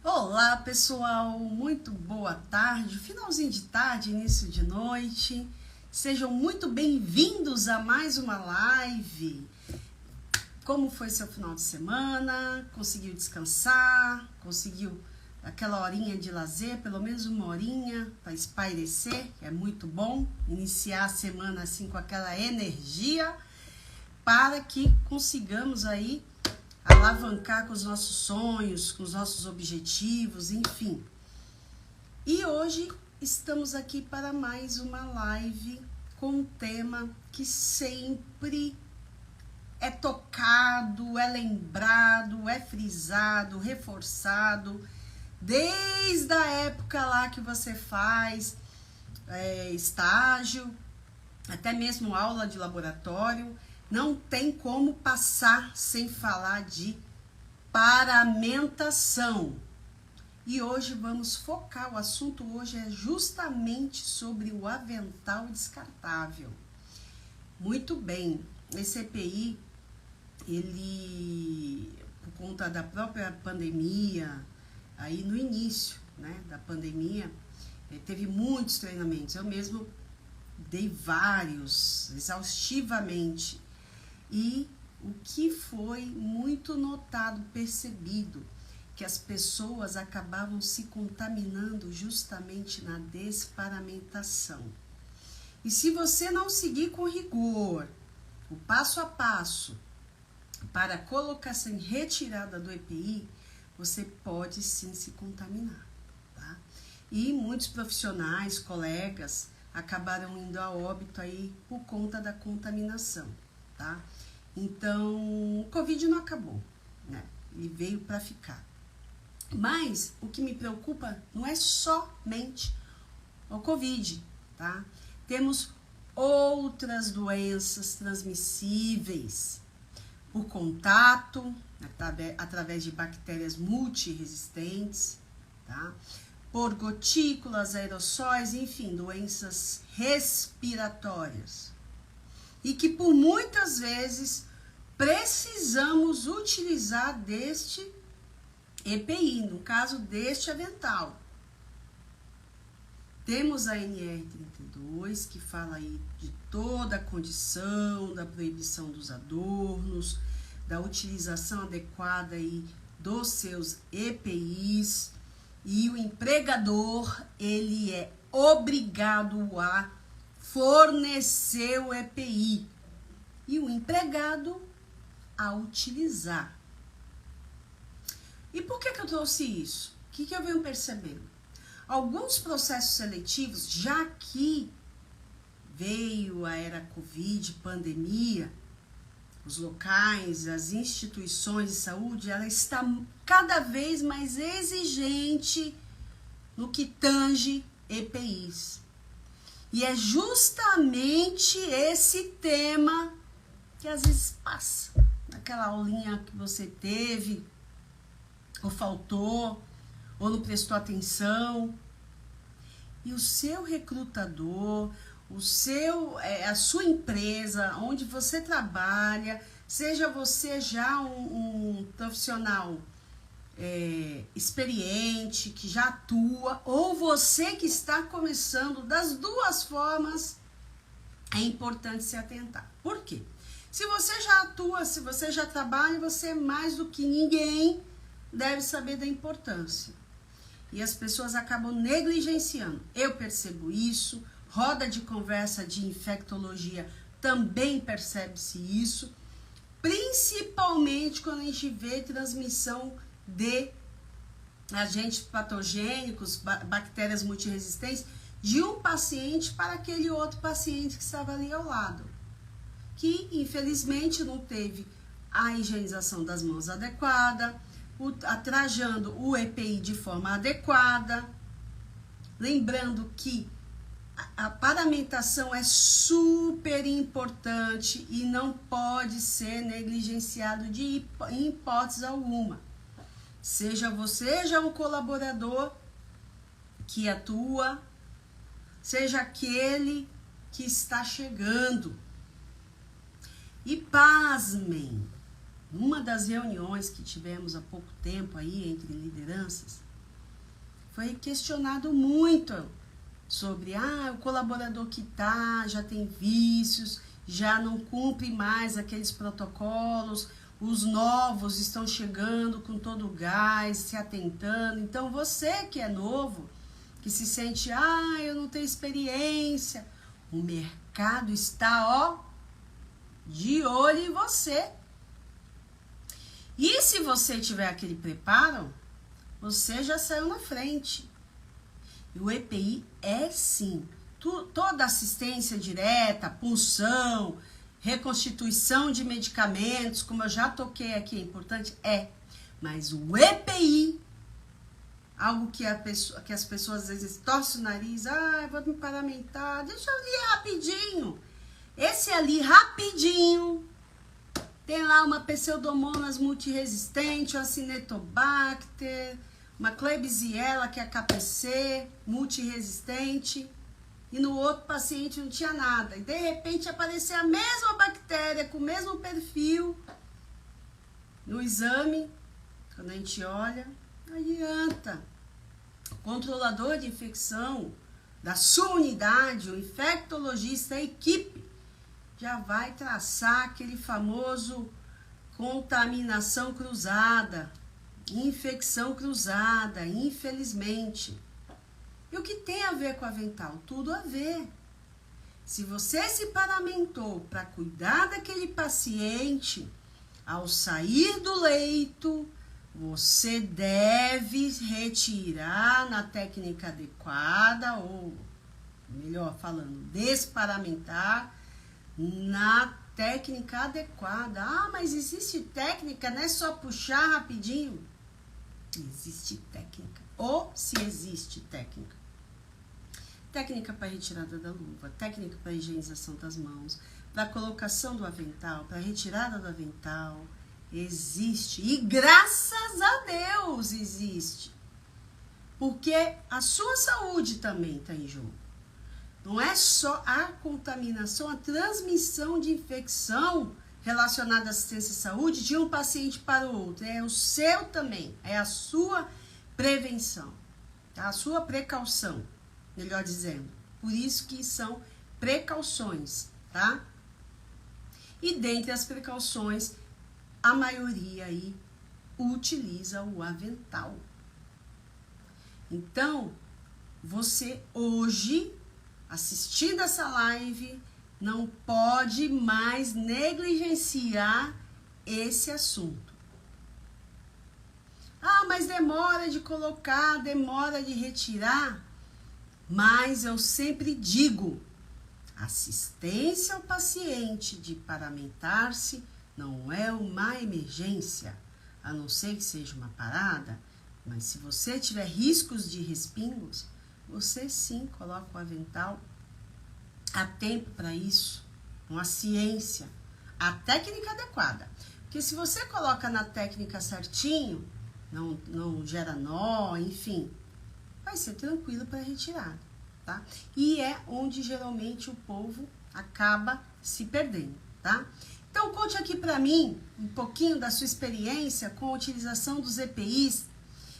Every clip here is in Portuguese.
Olá, pessoal, muito boa tarde, finalzinho de tarde, início de noite. Sejam muito bem-vindos a mais uma live. Como foi seu final de semana? Conseguiu descansar? Conseguiu aquela horinha de lazer, pelo menos uma horinha para espairecer, que é muito bom iniciar a semana assim com aquela energia para que consigamos aí alavancar com os nossos sonhos, com os nossos objetivos, enfim. E hoje estamos aqui para mais uma live com um tema que sempre é tocado, é lembrado, é frisado, reforçado, desde a época lá que você faz estágio, até mesmo aula de laboratório. Não tem como passar sem falar de paramentação. E hoje vamos focar, o assunto hoje é justamente sobre o avental descartável. Muito bem, esse EPI, ele, por conta da própria pandemia, aí no início, né, da pandemia, teve muitos treinamentos. Eu mesmo dei vários, exaustivamente. E o que foi muito notado, percebido, que as pessoas acabavam se contaminando justamente na desparamentação. E se você não seguir com rigor o passo a passo para a colocação e retirada do EPI, você pode sim se contaminar, tá? E muitos profissionais, colegas, acabaram indo a óbito aí por conta da contaminação, tá? Então, o Covid não acabou, né? Ele veio para ficar. Mas o que me preocupa não é somente o Covid, tá? Temos outras doenças transmissíveis por contato, através de bactérias multiresistentes, tá? Por gotículas, aerossóis, enfim, doenças respiratórias. E que por muitas vezes precisamos utilizar deste EPI, no caso deste avental. Temos a NR32, que fala aí de toda a condição, da proibição dos adornos, da utilização adequada aí dos seus EPIs, e o empregador, ele é obrigado a fornecer o EPI e o empregado a utilizar. E por que eu trouxe isso? O que eu venho percebendo? Alguns processos seletivos, já que veio a era Covid, pandemia, os locais, as instituições de saúde, ela está cada vez mais exigente no que tange EPIs. E é justamente esse tema que às vezes passa naquela aulinha que você teve, ou faltou, ou não prestou atenção. E o seu recrutador, a sua empresa, onde você trabalha, seja você já um profissional experiente, que já atua, ou você que está começando, das duas formas, é importante se atentar. Por quê? Se você já atua, se você já trabalha, você mais do que ninguém deve saber da importância. E as pessoas acabam negligenciando. Eu percebo isso, roda de conversa de infectologia também percebe-se isso, principalmente quando a gente vê transmissão de agentes patogênicos, bactérias multiresistentes, de um paciente para aquele outro paciente que estava ali ao lado, que infelizmente não teve a higienização das mãos adequada, trajando o EPI de forma adequada. Lembrando que a paramentação é super importante e não pode ser negligenciado em hipótese alguma. Seja você já um colaborador que atua, seja aquele que está chegando. E pasmem, numa das reuniões que tivemos há pouco tempo aí entre lideranças, foi questionado muito sobre, o colaborador que já tem vícios, já não cumpre mais aqueles protocolos, os novos estão chegando com todo o gás, se atentando. Então, você que é novo, que se sente, eu não tenho experiência, o mercado está, de olho em você. E se você tiver aquele preparo, você já saiu na frente. E o EPI é sim, toda assistência direta, punção, reconstituição de medicamentos, como eu já toquei aqui, é importante, mas o EPI, algo que as pessoas às vezes torcem o nariz, vou me paramentar, deixa eu ler rapidinho. Esse ali, rapidinho, tem lá uma Pseudomonas multiresistente, uma Cinetobacter, uma Klebsiella, que é KPC, multiresistente, e no outro paciente não tinha nada. E de repente apareceu a mesma bactéria, com o mesmo perfil, no exame, quando a gente olha, não adianta. O controlador de infecção da sua unidade, o infectologista, a equipe, já vai traçar aquele famoso contaminação cruzada, infecção cruzada, infelizmente. E o que tem a ver com o avental? Tudo a ver. Se você se paramentou para cuidar daquele paciente, ao sair do leito, você deve retirar na técnica adequada, ou melhor falando, desparamentar na técnica adequada. Mas existe técnica, não é só puxar rapidinho? Existe técnica. Ou se existe técnica. Técnica para retirada da luva, técnica para higienização das mãos, para colocação do avental, para retirada do avental. Existe. E graças a Deus existe. Porque a sua saúde também está em jogo. Não é só a contaminação, a transmissão de infecção relacionada à assistência à saúde de um paciente para o outro. É o seu também, é a sua prevenção, tá? A sua precaução, melhor dizendo. Por isso que são precauções, tá? E dentre as precauções, a maioria aí utiliza o avental. Então, você hoje, assistindo essa live, não pode mais negligenciar esse assunto. Mas demora de colocar, demora de retirar. Mas eu sempre digo, assistência ao paciente de paramentar-se não é uma emergência, a não ser que seja uma parada, mas se você tiver riscos de respingos, você sim coloca o avental. Há tempo para isso, com a ciência, a técnica adequada. Porque se você coloca na técnica certinho, não gera nó, enfim, vai ser tranquilo para retirada, tá? E é onde geralmente o povo acaba se perdendo, tá? Então, conte aqui para mim um pouquinho da sua experiência com a utilização dos EPIs.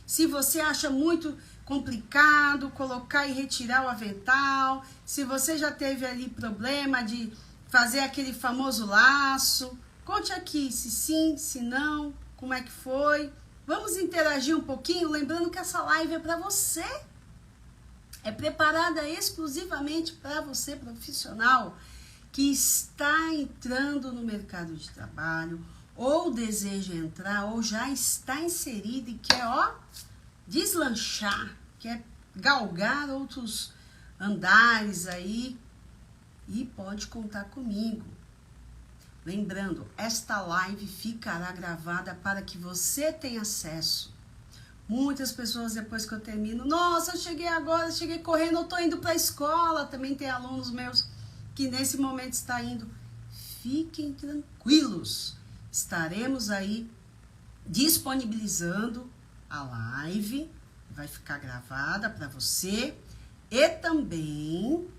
Se você acha muito complicado colocar e retirar o avental, se você já teve ali problema de fazer aquele famoso laço, conte aqui se sim, se não, como é que foi. Vamos interagir um pouquinho, lembrando que essa live é para você. É preparada exclusivamente para você, profissional, que está entrando no mercado de trabalho, ou deseja entrar, ou já está inserido e quer, deslanchar, quer galgar outros andares aí, e pode contar comigo. Lembrando, esta live ficará gravada para que você tenha acesso. Muitas pessoas, depois que eu termino, nossa, eu cheguei agora, cheguei correndo, eu tô indo para a escola. Também tem alunos meus que nesse momento está indo. Fiquem tranquilos, estaremos aí disponibilizando a live, vai ficar gravada para você, e também,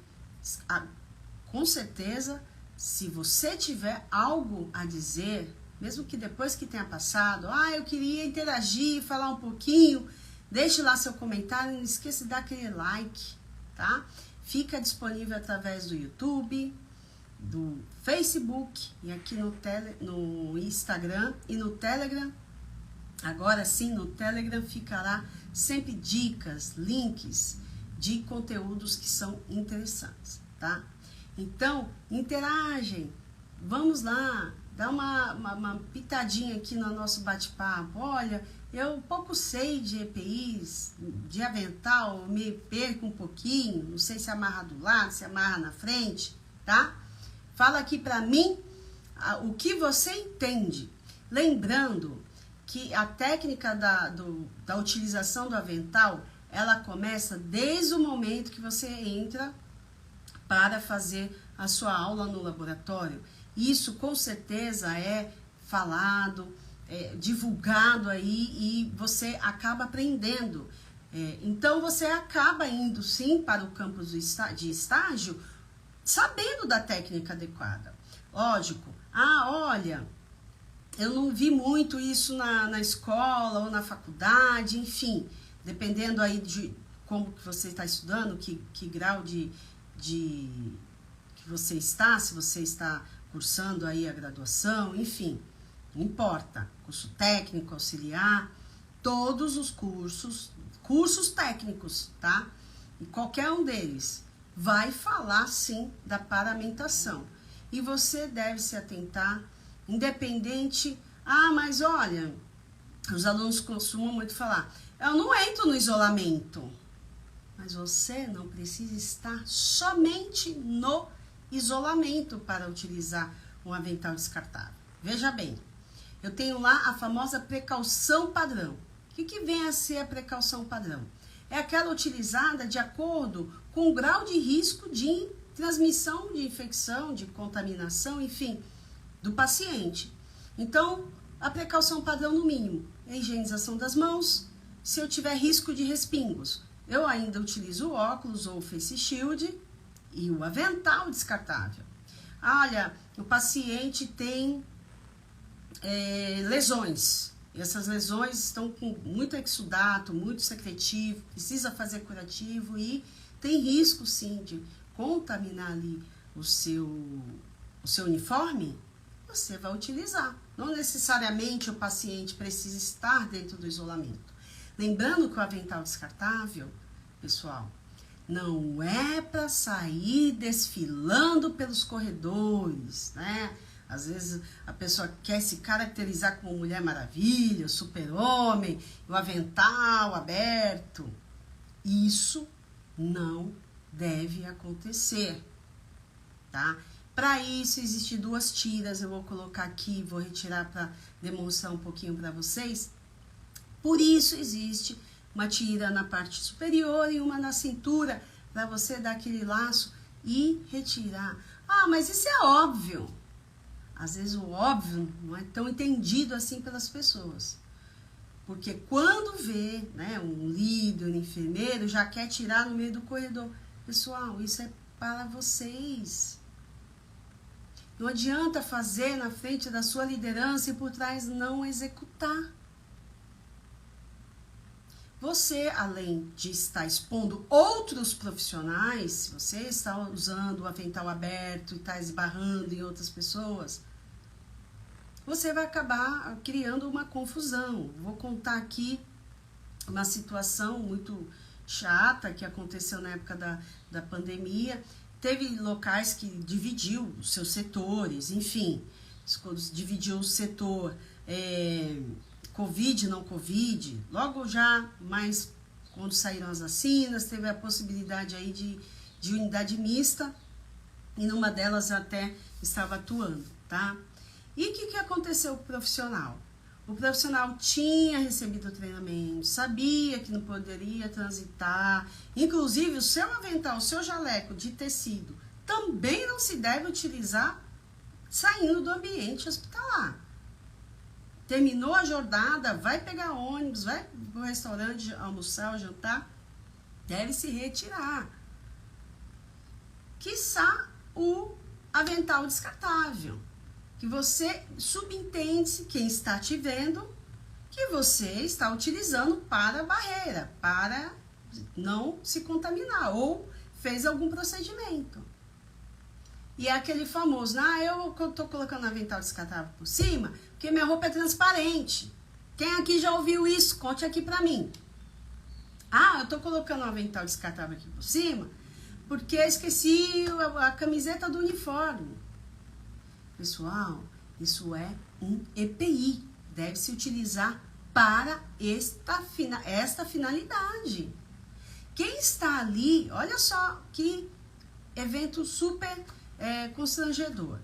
com certeza, se você tiver algo a dizer, mesmo que depois que tenha passado, eu queria interagir, falar um pouquinho Deixe lá seu comentário, não esqueça de dar aquele like, tá? Fica disponível através do YouTube, do Facebook e aqui no Instagram e no Telegram. Agora sim, no Telegram ficará sempre dicas, links de conteúdos que são interessantes, tá? Então, interagem, vamos lá, dá uma pitadinha aqui no nosso bate-papo. Olha, eu pouco sei de EPIs, de avental, me perco um pouquinho, não sei se amarra do lado, se amarra na frente, tá? Fala aqui pra mim o que você entende. Lembrando que a técnica da utilização do avental, ela começa desde o momento que você entra para fazer a sua aula no laboratório. Isso com certeza é falado, divulgado aí e você acaba aprendendo. Então você acaba indo sim para o campo de estágio sabendo da técnica adequada. Lógico, olha, eu não vi muito isso na escola ou na faculdade, enfim, dependendo aí de como que você está estudando, que grau de que você está, se você está cursando aí a graduação, enfim, não importa, curso técnico, auxiliar, todos os cursos técnicos, tá? E qualquer um deles vai falar sim da paramentação. E você deve se atentar, independente, mas olha, os alunos costumam muito falar, eu não entro no isolamento. Mas você não precisa estar somente no isolamento para utilizar um avental descartável. Veja bem, eu tenho lá a famosa precaução padrão. O que vem a ser a precaução padrão? É aquela utilizada de acordo com o grau de risco de transmissão de infecção, de contaminação, enfim, do paciente. Então, a precaução padrão no mínimo é a higienização das mãos. Se eu tiver risco de respingos, eu ainda utilizo o óculos ou o face shield e o avental descartável. Olha, o paciente tem lesões. E essas lesões estão com muito exudato, muito secretivo, precisa fazer curativo e tem risco sim de contaminar ali o seu uniforme. Você vai utilizar. Não necessariamente o paciente precisa estar dentro do isolamento. Lembrando que o avental descartável, pessoal, não é para sair desfilando pelos corredores, né? Às vezes a pessoa quer se caracterizar como Mulher Maravilha, Super-Homem, o avental aberto. Isso não deve acontecer, tá? Para isso, existem duas tiras, eu vou colocar aqui, vou retirar para demonstrar um pouquinho para vocês. Por isso existe uma tira na parte superior e uma na cintura, para você dar aquele laço e retirar. Mas isso é óbvio. Às vezes o óbvio não é tão entendido assim pelas pessoas. Porque quando vê, né, um líder, um enfermeiro, já quer tirar no meio do corredor. Pessoal, isso é para vocês. Não adianta fazer na frente da sua liderança e por trás não executar. Você, além de estar expondo outros profissionais, se você está usando o avental aberto e está esbarrando em outras pessoas, você vai acabar criando uma confusão. Vou contar aqui uma situação muito chata que aconteceu na época da pandemia. Teve locais que dividiu os seus setores, enfim, dividiu o setor Covid, não Covid, logo já, mas quando saíram as vacinas, teve a possibilidade aí de unidade mista, e numa delas até estava atuando, tá? E o que aconteceu com o profissional? O profissional tinha recebido treinamento, sabia que não poderia transitar, inclusive o seu avental, o seu jaleco de tecido, também não se deve utilizar saindo do ambiente hospitalar. Terminou a jornada, vai pegar ônibus, vai para o restaurante almoçar ou jantar, deve se retirar. Quiçá o avental descartável, que você subentende, quem está te vendo, que você está utilizando para barreira, para não se contaminar, ou fez algum procedimento. E é aquele famoso, eu tô colocando avental descartável por cima, porque minha roupa é transparente. Quem aqui já ouviu isso? Conte aqui pra mim. Eu tô colocando um avental descartável aqui por cima, porque esqueci a camiseta do uniforme. Pessoal, isso é um EPI. Deve se utilizar para esta finalidade. Quem está ali, olha só que evento super constrangedor.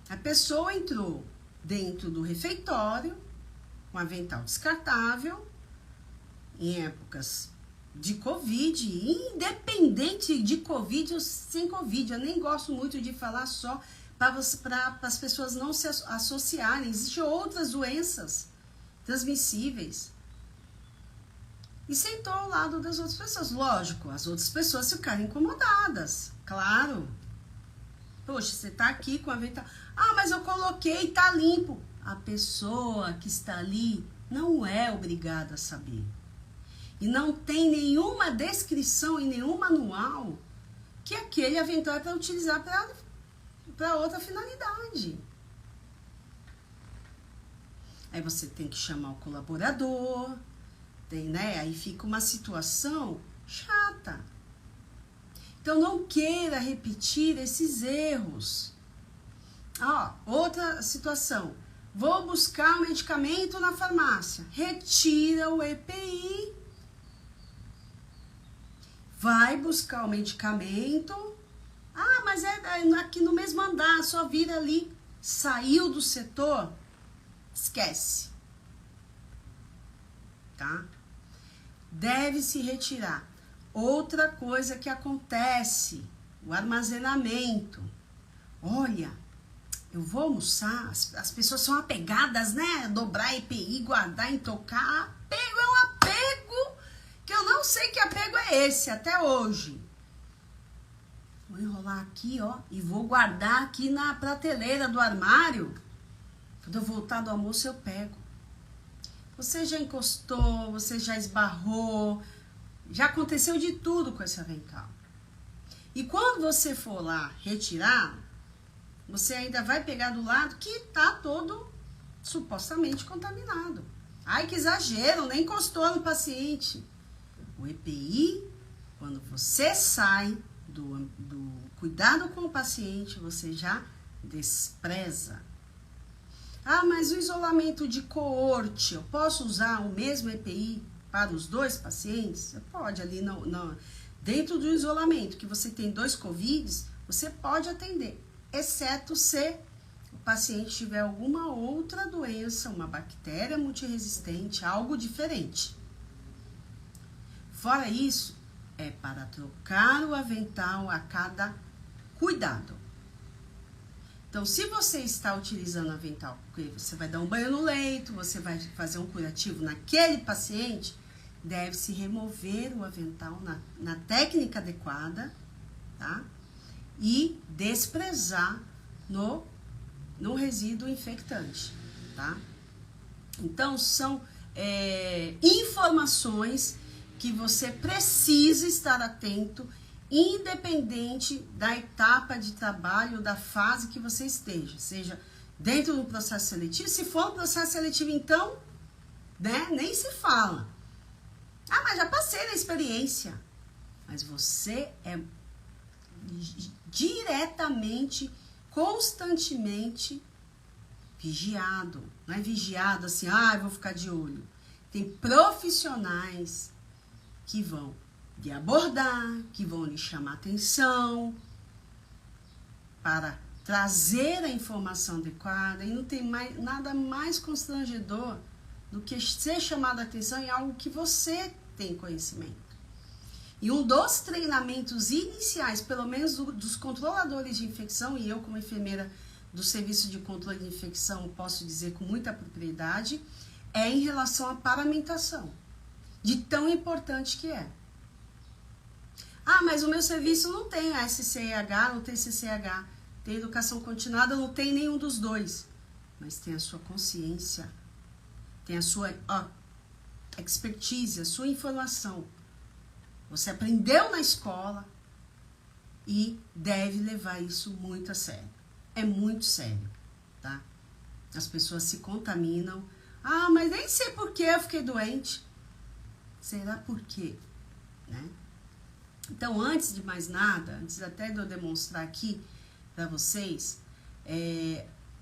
A pessoa entrou dentro do refeitório, com avental descartável, em épocas de Covid, independente de Covid ou sem Covid. Eu nem gosto muito de falar só para as pessoas não se associarem. Existem outras doenças transmissíveis. E sentou ao lado das outras pessoas. Lógico, as outras pessoas ficaram incomodadas, claro. Poxa, você tá aqui com a avental. Mas eu coloquei, tá limpo. A pessoa que está ali não é obrigada a saber. E não tem nenhuma descrição e nenhum manual que aquele avental é para utilizar para outra finalidade. Aí você tem que chamar o colaborador, aí fica uma situação chata. Então não queira repetir esses erros. Outra situação. Vou buscar um medicamento na farmácia. Retira o EPI. Vai buscar o medicamento. Mas é aqui no mesmo andar, só vira ali. Saiu do setor, esquece. Tá? Deve se retirar. Outra coisa que acontece, o armazenamento. Olha, eu vou almoçar, as pessoas são apegadas, né? Dobrar EPI, guardar, intocar. Apego é um apego que eu não sei que apego é esse até hoje. Vou enrolar aqui, e vou guardar aqui na prateleira do armário. Quando eu voltar do almoço, eu pego. Você já encostou, você já esbarrou, já aconteceu de tudo com esse avental. E quando você for lá retirar, você ainda vai pegar do lado que tá todo supostamente contaminado. Ai, que exagero, nem encostou no paciente. O EPI, quando você sai do cuidado com o paciente, você já despreza. Mas o isolamento de coorte, eu posso usar o mesmo EPI para os dois pacientes? Você pode ali, dentro do isolamento, que você tem 2 Covids, você pode atender, exceto se o paciente tiver alguma outra doença, uma bactéria multiresistente, algo diferente. Fora isso, é para trocar o avental a cada cuidado. Então, se você está utilizando o avental, porque você vai dar um banho no leito, você vai fazer um curativo naquele paciente, deve-se remover o avental na técnica adequada, tá? E desprezar no resíduo infectante, tá? Então, são informações que você precisa estar atento, independente da etapa de trabalho, da fase que você esteja, seja dentro do processo seletivo. Se for um processo seletivo, então, nem se fala. Mas já passei na experiência. Mas você é diretamente, constantemente vigiado. Não é vigiado assim, eu vou ficar de olho. Tem profissionais que vão lhe abordar, que vão lhe chamar atenção para trazer a informação adequada, e não tem nada mais constrangedor do que ser chamado a atenção em algo que você tem conhecimento. E um dos treinamentos iniciais, pelo menos dos controladores de infecção, e eu como enfermeira do serviço de controle de infecção posso dizer com muita propriedade, é em relação à paramentação, de tão importante que é. Mas o meu serviço não tem a SCIH, não tem CCH, tem educação continuada, não tem nenhum dos dois. Mas tem a sua consciência, tem a sua expertise, a sua informação. Você aprendeu na escola e deve levar isso muito a sério. É muito sério, tá? As pessoas se contaminam. Ah, mas nem sei por que eu fiquei doente. Será por quê? Né? Então, antes de mais nada, antes até de eu demonstrar aqui para vocês,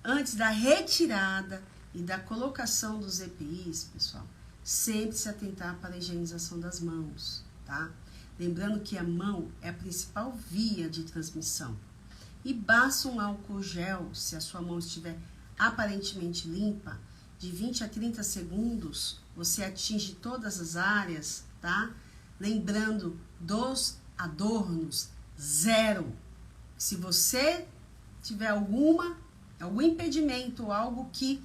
antes da retirada e da colocação dos EPIs, pessoal, sempre se atentar para a higienização das mãos, tá? Lembrando que a mão é a principal via de transmissão. E basta um álcool gel, se a sua mão estiver aparentemente limpa, de 20 a 30 segundos, você atinge todas as áreas, tá? Lembrando dos adornos, 0. Se você tiver algum impedimento, algo que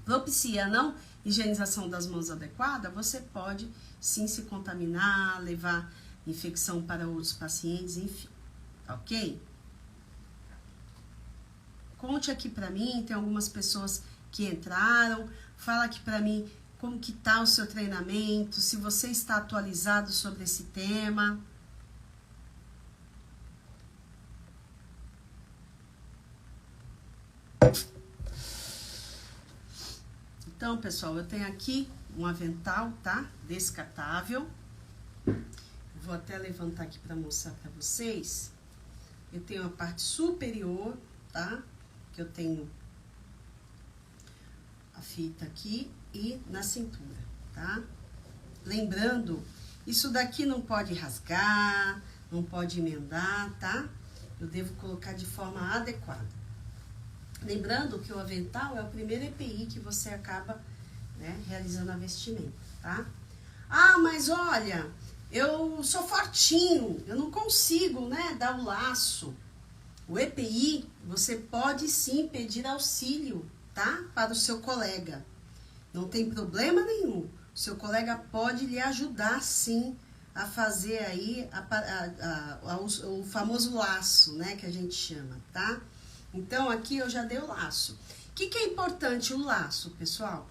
propicia a não higienização das mãos adequada, você pode sim se contaminar, levar infecção para outros pacientes, enfim, ok? Conte aqui para mim, tem algumas pessoas que entraram, fala aqui para mim como que tá o seu treinamento, se você está atualizado sobre esse tema. Então, pessoal, eu tenho aqui um avental, tá? Descartável. Vou até levantar aqui para mostrar para vocês. Eu tenho a parte superior, tá? Que eu tenho a fita aqui e na cintura, tá? Lembrando, isso daqui não pode rasgar, não pode emendar, tá? Eu devo colocar de forma adequada. Lembrando que o avental é o primeiro EPI que você acaba, né, realizando a vestimenta, tá? Ah, mas olha, eu sou fortinho, eu não consigo, né, dar o laço. O EPI, você pode sim pedir auxílio, tá? Para o seu colega. Não tem problema nenhum. O seu colega pode lhe ajudar sim a fazer aí o famoso laço, né, que a gente chama, tá? Então, aqui eu já dei o laço. O que é importante o laço, pessoal?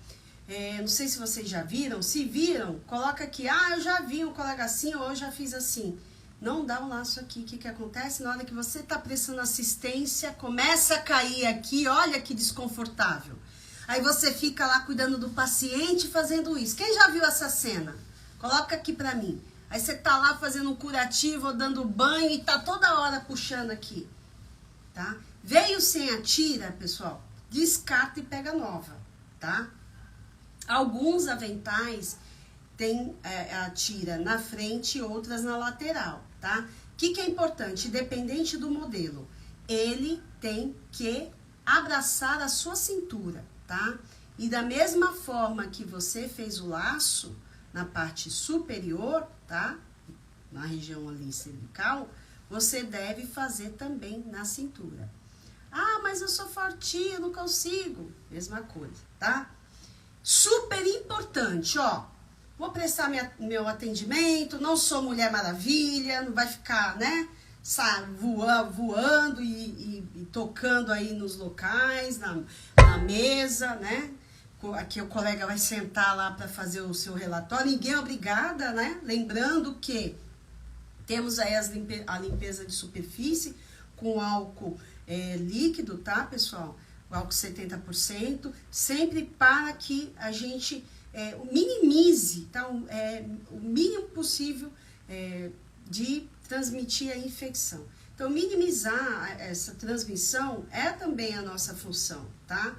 Não sei se vocês já viram. Se viram, coloca aqui. Ah, eu já vi um colega assim ou eu já fiz assim. Não dá o laço aqui. O que acontece? Na hora que você está prestando assistência, começa a cair aqui. Olha que desconfortável. Aí você fica lá cuidando do paciente fazendo isso. Quem já viu essa cena? Coloca aqui pra mim. Aí você tá lá fazendo um curativo ou dando banho e tá toda hora puxando aqui. Tá? Veio sem a tira, pessoal, descarta e pega nova, tá? Alguns aventais têm a tira na frente e outras na lateral, tá? O que é importante? Independente do modelo, ele tem que abraçar a sua cintura, tá? E da mesma forma que você fez o laço na parte superior, tá? Na região ali cervical, você deve fazer também na cintura. Ah, mas eu sou fortinha, eu não consigo. Mesma coisa, tá? Super importante, ó. Vou prestar meu atendimento, não sou Mulher Maravilha, não vai ficar, né? Voando e tocando aí nos locais, na mesa, né? Aqui o colega vai sentar lá para fazer o seu relatório. Ninguém é obrigada, né? Lembrando que temos aí a limpeza de superfície com álcool líquido, tá, pessoal? O álcool 70%, sempre para que a gente minimize, tá? O mínimo possível de transmitir a infecção. Então, minimizar essa transmissão é também a nossa função, tá?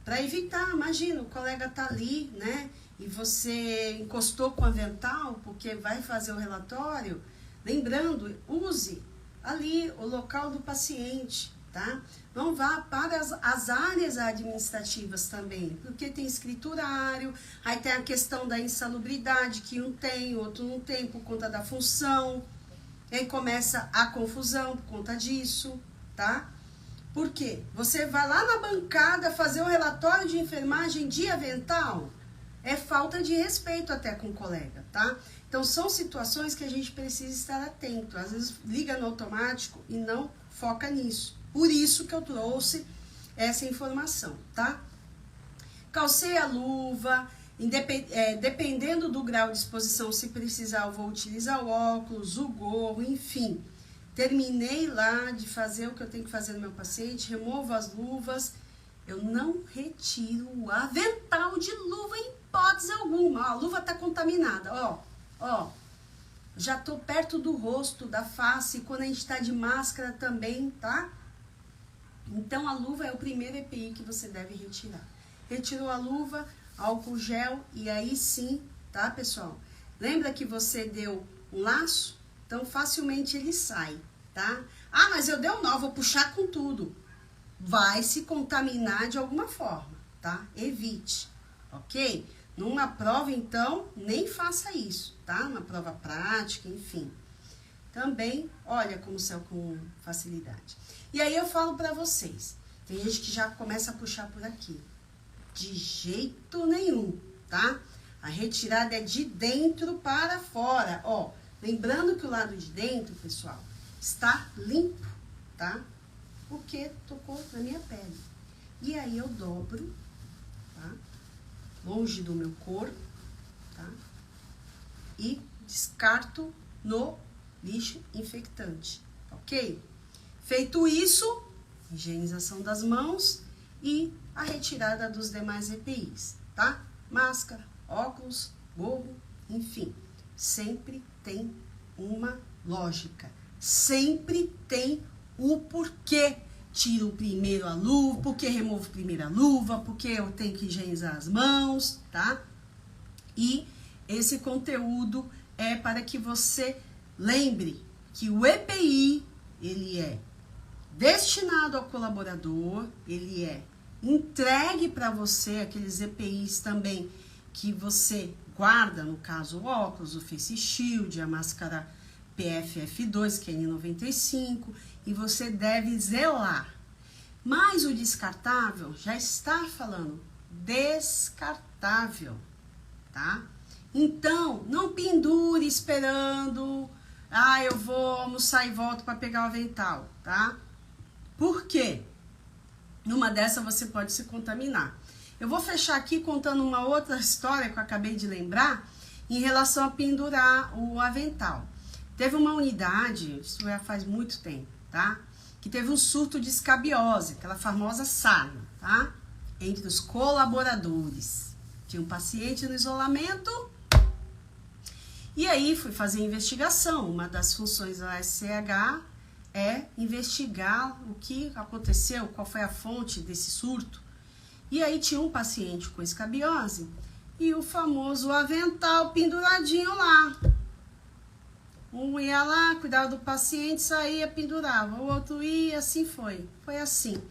Para evitar, imagina, o colega tá ali, né? E você encostou com o avental porque vai fazer o relatório. Lembrando, use ali o local do paciente, tá? Não vá para as áreas administrativas também, porque tem escriturário, aí tem a questão da insalubridade, que um tem, outro não tem por conta da função. E aí começa a confusão por conta disso, tá? Por quê? Você vai lá na bancada fazer o relatório de enfermagem de avental, é falta de respeito até com o colega, tá? Então, são situações que a gente precisa estar atento. Às vezes, liga no automático e não foca nisso. Por isso que eu trouxe essa informação, tá? Calcei a luva, Dependendo do grau de exposição, se precisar, eu vou utilizar o óculos, o gorro, enfim. Terminei lá de fazer o que eu tenho que fazer no meu paciente, removo as luvas, eu não retiro o avental de luva em hipótese alguma. Ó, a luva tá contaminada, ó. Já tô perto do rosto, da face, quando a gente tá de máscara também, tá? Então, a luva é o primeiro EPI que você deve retirar. Retirou a luva, álcool gel e aí sim, tá, pessoal? Lembra que você deu um laço? Então, facilmente ele sai, tá? Ah, mas eu dei um nó, vou puxar com tudo. Vai se contaminar de alguma forma, tá? Evite, ok? Numa prova, então, nem faça isso, tá? Uma prova prática, enfim. Também, olha como saiu com facilidade. E aí eu falo pra vocês, tem gente que já começa a puxar por aqui. De jeito nenhum, tá? A retirada é de dentro para fora, ó. Lembrando que o lado de dentro, pessoal, está limpo, tá? Porque tocou na minha pele. E aí eu dobro, tá? Longe do meu corpo, tá? E descarto no lixo infectante, ok? Feito isso, higienização das mãos e a retirada dos demais EPIs, tá? Máscara, óculos, gorro, enfim. Sempre tem uma lógica. Sempre tem o porquê. Tiro primeiro a luva, porque removo primeiro a luva, porque eu tenho que higienizar as mãos, tá? E esse conteúdo é para que você lembre que o EPI, ele é destinado ao colaborador, ele é entregue para você, aqueles EPIs também que você guarda, no caso o óculos, o Face Shield, a máscara PFF2, que é N95, e você deve zelar. Mas o descartável já está falando descartável, tá? Então, não pendure esperando, eu vou almoçar e volto para pegar o avental, tá? Por quê? Numa dessa você pode se contaminar. Eu vou fechar aqui contando uma outra história que eu acabei de lembrar em relação a pendurar o avental. Teve uma unidade, isso já faz muito tempo, tá? Que teve um surto de escabiose, aquela famosa sarna, tá? Entre os colaboradores. Tinha um paciente no isolamento e aí fui fazer investigação. Uma das funções da SCH é investigar o que aconteceu, qual foi a fonte desse surto. E aí tinha um paciente com escabiose e o famoso avental penduradinho lá. Um ia lá, cuidava do paciente, saía, pendurava. O outro ia, assim foi. Foi assim.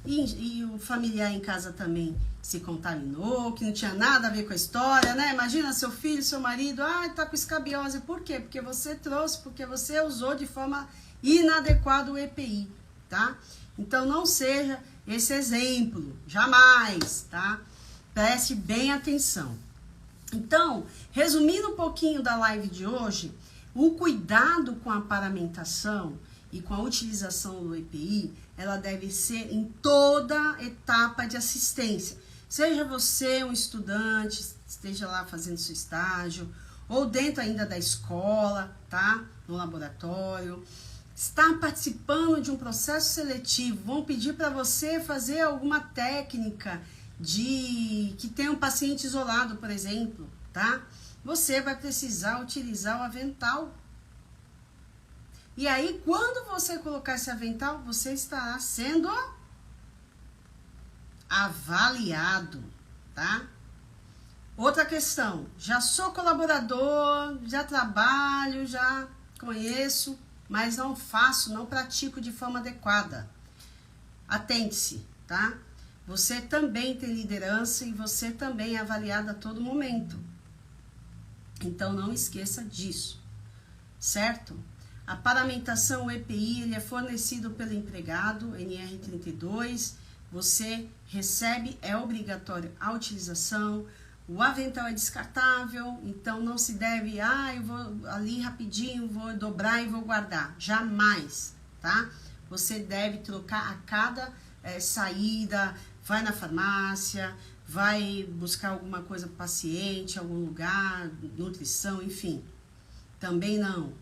E o familiar em casa também se contaminou, que não tinha nada a ver com a história, né? Imagina seu filho, seu marido, tá com escabiose. Por quê? Porque você trouxe, porque você usou de forma inadequada o EPI, tá? Então, não seja esse exemplo, jamais, tá? Preste bem atenção. Então, resumindo um pouquinho da live de hoje, o cuidado com a paramentação e com a utilização do EPI, ela deve ser em toda etapa de assistência. Seja você um estudante, esteja lá fazendo seu estágio, ou dentro ainda da escola, tá? No laboratório. Está participando de um processo seletivo, vão pedir para você fazer alguma técnica que tem um paciente isolado, por exemplo, tá? Você vai precisar utilizar o avental. E aí, quando você colocar esse avental, você estará sendo avaliado, tá? Outra questão, já sou colaborador, já trabalho, já conheço, mas não faço, não pratico de forma adequada. Atente-se, tá? Você também tem liderança e você também é avaliado a todo momento. Então, não esqueça disso, certo? A paramentação, o EPI, ele é fornecido pelo empregado, NR32, você recebe, é obrigatório a utilização, o avental é descartável, então não se deve, eu vou ali rapidinho, vou dobrar e vou guardar, jamais, tá? Você deve trocar a cada saída, vai na farmácia, vai buscar alguma coisa para o paciente, algum lugar, nutrição, enfim, também não.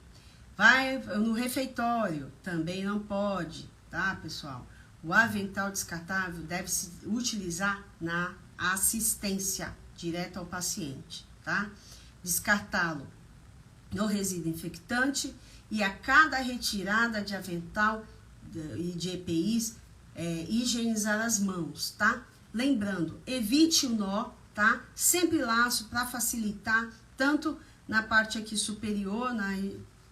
Vai no refeitório, também não pode, tá, pessoal? O avental descartável deve se utilizar na assistência direta ao paciente, tá? Descartá-lo no resíduo infectante e a cada retirada de avental e de EPIs, higienizar as mãos, tá? Lembrando, evite o nó, tá? Sempre laço para facilitar, tanto na parte aqui superior, na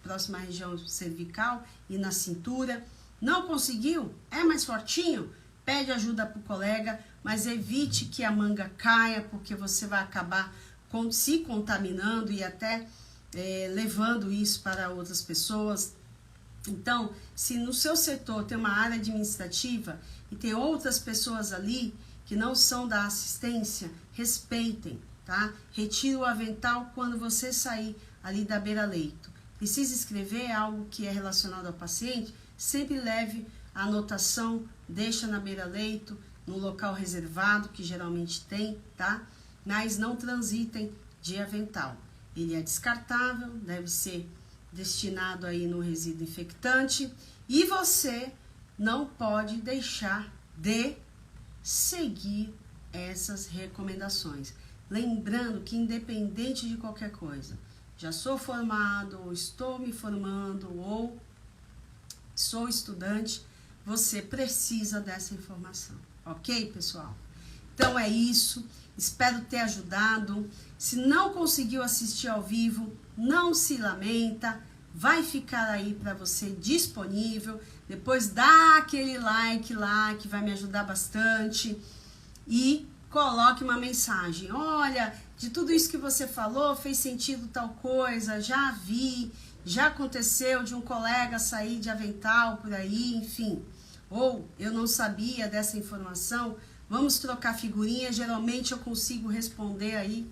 próxima região cervical e na cintura. Não conseguiu? É mais fortinho? Pede ajuda para o colega, mas evite que a manga caia, porque você vai acabar se contaminando e até levando isso para outras pessoas. Então, se no seu setor tem uma área administrativa e tem outras pessoas ali que não são da assistência, respeitem, tá? Retire o avental quando você sair ali da beira-leito. Precisa escrever algo que é relacionado ao paciente, sempre leve a anotação, deixa na beira-leito, no local reservado, que geralmente tem, tá? Mas não transitem de avental. Ele é descartável, deve ser destinado aí no resíduo infectante e você não pode deixar de seguir essas recomendações. Lembrando que independente de qualquer coisa, já sou formado, ou estou me formando, ou sou estudante, você precisa dessa informação, ok, pessoal? Então é isso, espero ter ajudado. Se não conseguiu assistir ao vivo, não se lamenta, vai ficar aí para você disponível. Depois dá aquele like lá que vai me ajudar bastante e coloque uma mensagem. Olha, de tudo isso que você falou, fez sentido tal coisa, já vi, já aconteceu de um colega sair de avental por aí, enfim. Ou eu não sabia dessa informação, vamos trocar figurinha, geralmente eu consigo responder aí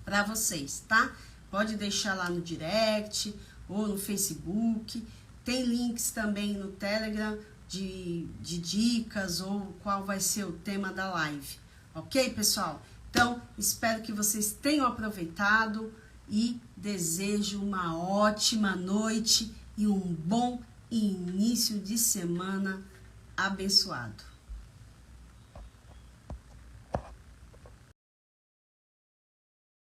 para vocês, tá? Pode deixar lá no direct ou no Facebook, tem links também no Telegram de dicas ou qual vai ser o tema da live, ok, pessoal? Então, espero que vocês tenham aproveitado e desejo uma ótima noite e um bom início de semana abençoado.